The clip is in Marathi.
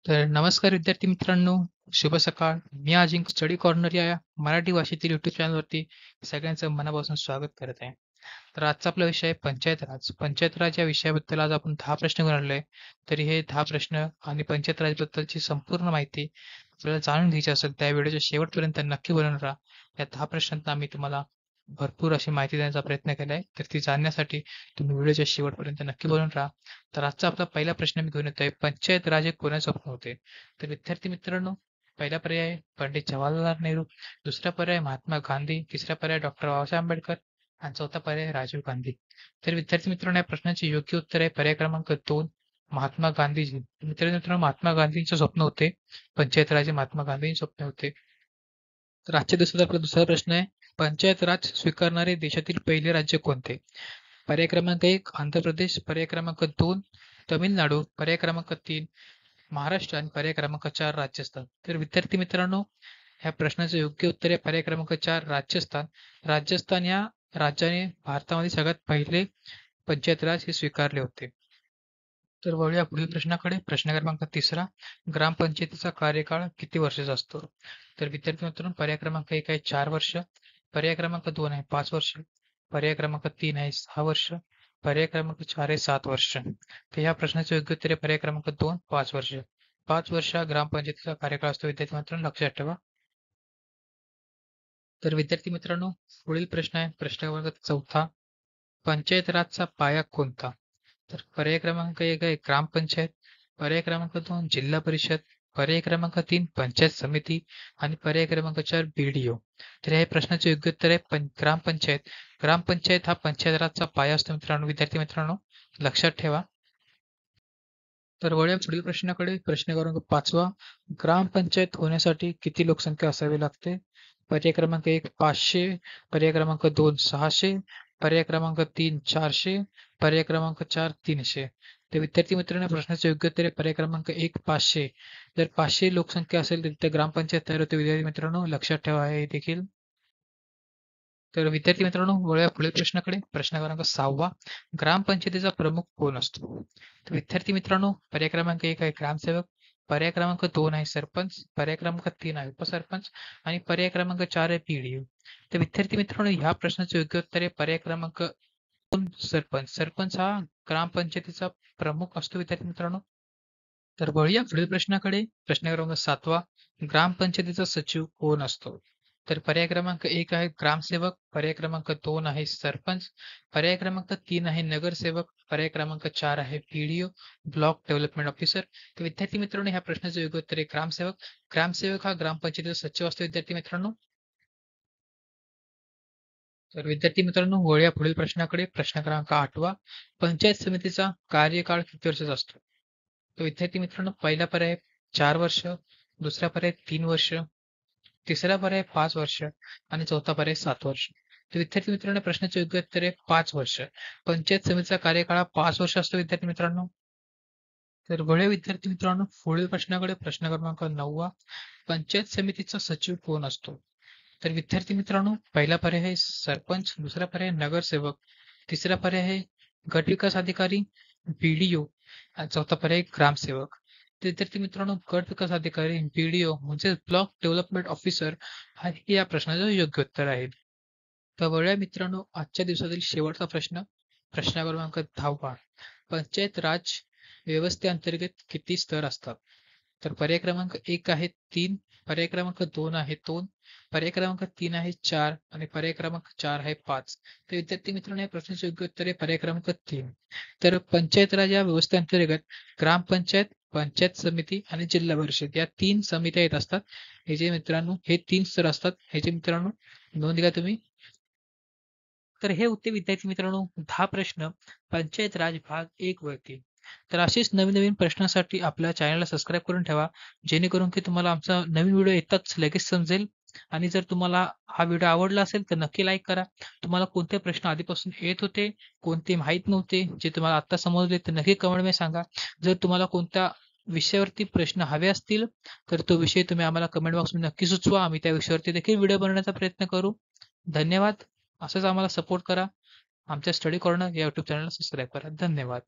तर नमस्कार विद्यार्थी मित्रांनो, शुभ सकाळ. मी अजिंक्य स्टडी कॉर्नर या मराठी भाषेतील YouTube चॅनलवरती सगळ्यांचं मनापासून स्वागत करत आहे. तर आजचा आपला विषय आहे पंचायत राज. पंचायत राज या विषयाबद्दल आज आपण 10 प्रश्न घेऊन आलेलो आहे. तर हे 10 प्रश्न आणि पंचायत राजबद्दलची संपूर्ण माहिती आपल्याला जाणून घ्यायची असेल, त्या व्हिडिओच्या शेवटपर्यंत नक्की बनून राहा. या 10 प्रश्नांना आम्ही तुम्हाला भरपूर अशी माहिती देण्याचा प्रयत्न केला आहे. तर ती जाणण्यासाठी तुम्ही व्हिडिओच्या शेवटपर्यंत नक्की बनून राहा. तर आजचा आपला पहिला प्रश्न मी घेऊन येतो आहे, पंचायत राज हे कोणाचे स्वप्न होते? तर विद्यार्थी मित्रांनो, पहिला पर्याय पंडित जवाहरलाल नेहरू, दुसरा पर्याय महात्मा गांधी, तिसरा पर्याय डॉक्टर बाबासाहेब आंबेडकर आणि चौथा पर्याय राजीव गांधी. तर विद्यार्थी मित्रांनो, या प्रश्नाचे योग्य उत्तर आहे पर्याय क्रमांक 2, महात्मा गांधीजी. मित्रांनो, महात्मा गांधींचे स्वप्न होते पंचायत राज हे महात्मा गांधींचे स्वप्न होते. तर आजच्या दिवसाचा आपला दुसरा प्रश्न आहे, पंचायत राज स्वीकारणारे देशातील पहिले राज्य कोणते? पर्याय क्रमांक 1 आंध्र प्रदेश, पर्याय क्रमांक 2 तमिळनाडू, पर्याय क्रमांक 3 महाराष्ट्र आणि पर्याय क्रमांक 4 राजस्थान. तर विद्यार्थी मित्रांनो, ह्या प्रश्नाचं योग्य उत्तर आहे पर्याय क्रमांक 4 राजस्थान. राजस्थान या राज्याने भारतामध्ये सगळ्यात पहिले पंचायत राज हे स्वीकारले होते. तर वळूया पुढील प्रश्नाकडे. प्रश्न क्रमांक 3, ग्रामपंचायतीचा कार्यकाळ किती वर्षाचा असतो? तर विद्यार्थी मित्रांनो, पर्याय क्रमांक 1 आहे 4 वर्ष, पर्याय क्रमांक 2 आहे 5 वर्ष, पर्याय क्रमांक 3 आहे 6 वर्ष, पर्याय क्रमांक 4 आहे 7 वर्ष. तर ह्या प्रश्नाचे योग्य उत्तर आहे पर्याय क्रमांक 2 5 वर्ष. 5 वर्ष हा ग्रामपंचायतीचा कार्यकाळ असतो विद्यार्थी मित्रांनो, लक्षात ठेवा. तर विद्यार्थी मित्रांनो, पुढील प्रश्न आहे प्रश्न क्रमांक 4, पंचायत राजचा पाया कोणता? तर पर्याय क्रमांक 1 आहे ग्रामपंचायत, पर्याय क्रमांक 2 जिल्हा परिषद, पर्याय क्रमांक 3 पंचायत समिती आणि पर्याय क्रमांक 4 BDO. तर या प्रश्नाचे योग्य उत्तर आहे ग्रामपंचायत. ग्रामपंचायत हा पंचायत राजचा पाया असतो मित्रांनो, विद्यार्थी मित्रांनो, लक्षात ठेवा. तर वळूया पुढील प्रश्नाकडे. प्रश्न क्रमांक 5, ग्रामपंचायत होण्यासाठी किती लोकसंख्या असावी लागते? पर्याय क्रमांक 1 500, पर्याय क्रमांक 2 600, पर्याय क्रमांक 3 400, पर्याय क्रमांक 4 300. तर विद्यार्थी मित्रांनो, प्रश्नाचे योग्य उत्तर आहे पर्याय क्रमांक 1 500. जर 500 लोकसंख्या असेल तर तिथे ग्रामपंचायत तयार होते विद्यार्थी मित्रांनो, लक्षात ठेवा हे देखील. तर विद्यार्थी मित्रांनो, वळूया पुढील प्रश्नाकडे. प्रश्न क्रमांक 6, ग्रामपंचायतीचा प्रमुख कोण असतो? तर विद्यार्थी मित्रांनो, पर्याय क्रमांक 1 आहे ग्रामसेवक, पर्याय क्रमांक 2 आहे सरपंच, पर्याय क्रमांक 3 आहे उपसरपंच आणि पर्याय क्रमांक 4 आहे PDO. तर विद्यार्थी मित्रांनो, ह्या प्रश्नाचे योग्य उत्तर आहे पर्याय क्रमांक 2 सरपंच. सरपंच हा ग्रामपंचायतीचा प्रमुख असतो विद्यार्थी मित्रांनो. तर वळूया पुढील प्रश्नाकडे. प्रश्न क्रमांक 7, ग्रामपंचायतीचा सचिव कोण असतो? तर पर्याय क्रमांक 1 आहे ग्रामसेवक, पर्याय क्रमांक 2 आहे सरपंच, पर्याय क्रमांक 3 आहे नगरसेवक, पर्याय क्रमांक 4 आहे PDO ब्लॉक डेव्हलपमेंट ऑफिसर. तर विद्यार्थी मित्रांनो, ह्या प्रश्नाचे योग्य उत्तर आहे ग्रामसेवक. ग्रामसेवक हा ग्रामपंचायतीचा सचिव असतो विद्यार्थी मित्रांनो. तर विद्यार्थी मित्रांनो, वळूया पुढील प्रश्नाकडे. प्रश्न क्रमांक 8, पंचायत समितीचा कार्यकाळ किती वर्षाचा असतो? तर विद्यार्थी मित्रांनो, पहिला पर्याय 4 वर्ष, दुसरा पर्याय 3 वर्ष, तिसरा पर्याय 5 वर्ष आणि चौथा पर्याय 7 वर्ष. तर विद्यार्थी मित्रांनो, प्रश्नाचे योग्य उत्तर आहे 5 वर्ष. पंचायत समितीचा कार्यकाळ 5 वर्ष असतो विद्यार्थी मित्रांनो. तर वळूया विद्यार्थी मित्रांनो पुढील प्रश्नाकडे. प्रश्न क्रमांक 9, पंचायत समितीचा सचिव कोण असतो? तर विद्यार्थी मित्रांनो, पहिला पर्याय आहे सरपंच, दुसरा पर्याय नगरसेवक, तिसरा पर्याय आहे गट विकास अधिकारी BDO आणि चौथा पर्याय ग्रामसेवक. तर विद्यार्थी मित्रांनो, गट विकास अधिकारी BDO म्हणजे ब्लॉक डेव्हलपमेंट ऑफिसर हे या प्रश्नाचं योग्य उत्तर आहे. तर वळूया मित्रांनो आजच्या दिवसातील शेवटचा प्रश्न. प्रश्न क्रमांक 10, पंचायत राज व्यवस्थेअंतर्गत किती स्तर असतात? तर पर्याय क्रमांक 1 आहे 3, पर्याय क्रमांक 2 आहे 2, पर्याय क्रमांक 3 आहे 4 आणि पर्याय क्रमांक 4 आहे 5. तर विद्यार्थी मित्रांनो, या प्रश्नाचे योग्य उत्तर आहे पर्याय क्रमांक 3. तर पंचायत राज या व्यवस्थेअंतर्गत ग्रामपंचायत, पंचायत समिती आणि जिल्हा परिषद या 3 समित्या येत असतात. हे जे मित्रांनो, हे 3 स्तर असतात. हे जे मित्रांनो नोंद घ्या तुम्ही. तर हे होते विद्यार्थी मित्रांनो 10 प्रश्न पंचायत राज भाग 1 वरती. तर असेच नवीन-नवीन प्रश्नांसाठी आपल्या चॅनलला सबस्क्राईब करून ठेवा, जेणेकरून की तुम्हाला आमचा नवीन व्हिडिओ येताच लगेच समजेल. आणि जर तुम्हाला हा व्हिडिओ आवडला असेल तर नक्की लाईक करा. तुम्हाला कोणते प्रश्न आधीपासून येत होते, कोणते माहीत नव्हते, जे तुम्हाला आत्ता समजले तर नक्की कमेंटमध्ये सांगा. जर तुम्हाला कोणत्या विषयावरती प्रश्न हवे असतील तर तो विषय तुम्ही आम्हाला कमेंट बॉक्समध्ये नक्की सुचवा. आम्ही त्या विषयावरती देखील व्हिडिओ बनवण्याचा प्रयत्न करू. धन्यवाद. असंच आम्हाला सपोर्ट करा. आमच्या स्टडी कॉर्नर या YouTube चॅनलला सबस्क्राईब करा. धन्यवाद.